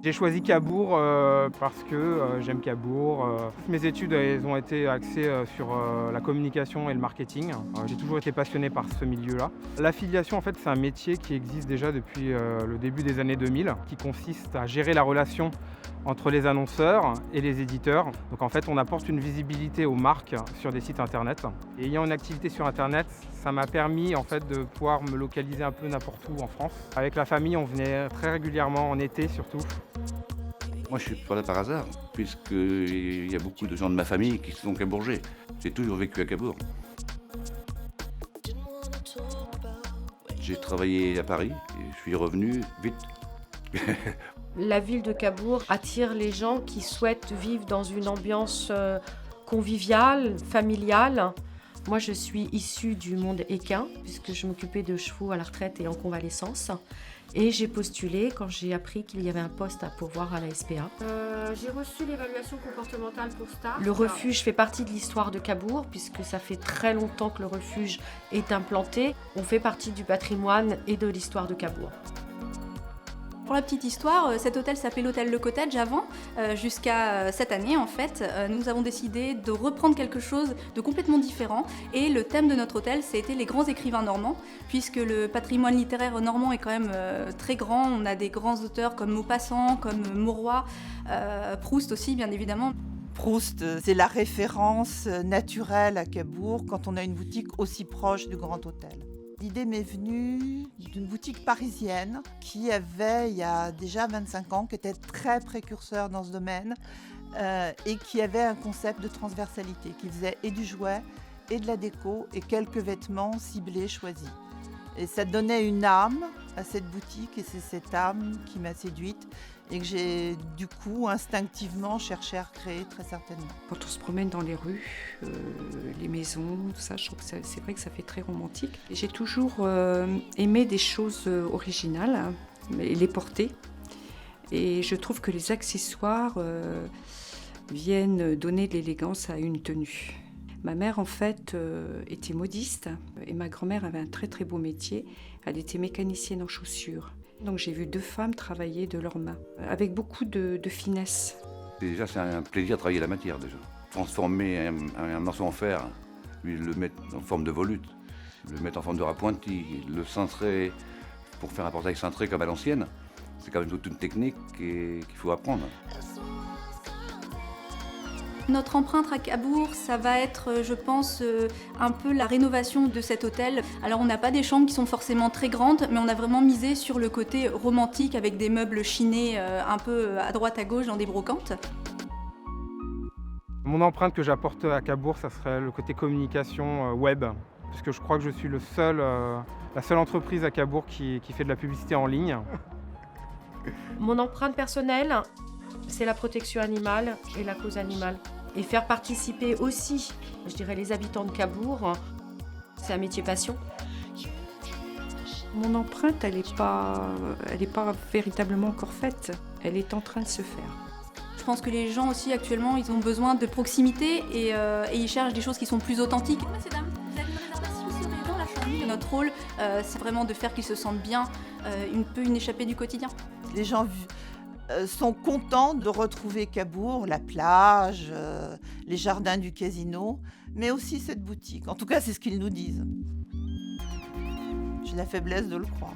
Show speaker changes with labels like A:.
A: J'ai choisi Cabourg parce que j'aime Cabourg. Toutes mes études elles ont été axées sur la communication et le marketing. J'ai toujours été passionné par ce milieu-là. L'affiliation, en fait, c'est un métier qui existe déjà depuis le début des années 2000, qui consiste à gérer la relation entre les annonceurs et les éditeurs. Donc en fait, on apporte une visibilité aux marques sur des sites internet. Et ayant une activité sur internet, ça m'a permis en fait de pouvoir me localiser un peu n'importe où en France. Avec la famille, on venait très régulièrement en été surtout.
B: Moi, je suis pas là par hasard, puisqu'il y a beaucoup de gens de ma famille qui sont cabourgais. J'ai toujours vécu à Cabourg. J'ai travaillé à Paris et je suis revenu vite.
C: La ville de Cabourg attire les gens qui souhaitent vivre dans une ambiance conviviale, familiale. Moi, je suis issue du monde équin, puisque je m'occupais de chevaux à la retraite et en convalescence. Et j'ai postulé quand j'ai appris qu'il y avait un poste à pourvoir à la SPA. J'ai reçu l'évaluation comportementale pour Star. Le refuge fait partie de l'histoire de Cabourg, puisque ça fait très longtemps que le refuge est implanté. On fait partie du patrimoine et de l'histoire de Cabourg.
D: Pour la petite histoire, cet hôtel s'appelait l'hôtel Le Cottage avant, jusqu'à cette année en fait. Nous avons décidé de reprendre quelque chose de complètement différent et le thème de notre hôtel, c'était les grands écrivains normands, puisque le patrimoine littéraire normand est quand même très grand. On a des grands auteurs comme Maupassant, comme Mauroy, Proust aussi bien évidemment.
E: Proust, c'est la référence naturelle à Cabourg quand on a une boutique aussi proche du Grand Hôtel. L'idée m'est venue d'une boutique parisienne qui avait, il y a déjà 25 ans, qui était très précurseur dans ce domaine et qui avait un concept de transversalité, qui faisait et du jouet et de la déco et quelques vêtements ciblés, choisis. Et ça donnait une âme à cette boutique et c'est cette âme qui m'a séduite et que j'ai du coup instinctivement cherché à recréer très certainement.
F: Quand on se promène dans les rues, les maisons, tout ça, je trouve que c'est vrai que ça fait très romantique. Et j'ai toujours aimé des choses originales, hein, les porter. Et je trouve que les accessoires viennent donner de l'élégance à une tenue. Ma mère, en fait, était modiste et ma grand-mère avait un très très beau métier. Elle était mécanicienne en chaussures. Donc j'ai vu deux femmes travailler de leurs mains, avec beaucoup de finesse.
B: Déjà, c'est un plaisir de travailler la matière, déjà. Transformer un morceau en fer, puis le mettre en forme de volute, le mettre en forme de appointi, le cintrer pour faire un portail cintré comme à l'ancienne, c'est quand même toute une technique qu'il faut apprendre.
D: Notre empreinte à Cabourg, ça va être, je pense, un peu la rénovation de cet hôtel. Alors on n'a pas des chambres qui sont forcément très grandes, mais on a vraiment misé sur le côté romantique avec des meubles chinés un peu à droite à gauche dans des brocantes.
A: Mon empreinte que j'apporte à Cabourg, ça serait le côté communication web, puisque je crois que je suis la seule entreprise à Cabourg qui fait de la publicité en ligne.
C: Mon empreinte personnelle, c'est la protection animale et la cause animale. Et faire participer aussi, je dirais, les habitants de Cabourg, c'est un métier passion.
F: Mon empreinte, elle n'est pas véritablement encore faite. Elle est en train de se faire.
D: Je pense que les gens aussi actuellement, ils ont besoin de proximité et ils cherchent des choses qui sont plus authentiques. Messieurs, dames, vous avez une réservation, vous serez dans la chambre. Notre rôle, c'est vraiment de faire qu'ils se sentent bien, une échappée du quotidien.
E: Les gens sont contents de retrouver Cabourg, la plage, les jardins du casino, mais aussi cette boutique. En tout cas, c'est ce qu'ils nous disent. J'ai la faiblesse de le croire.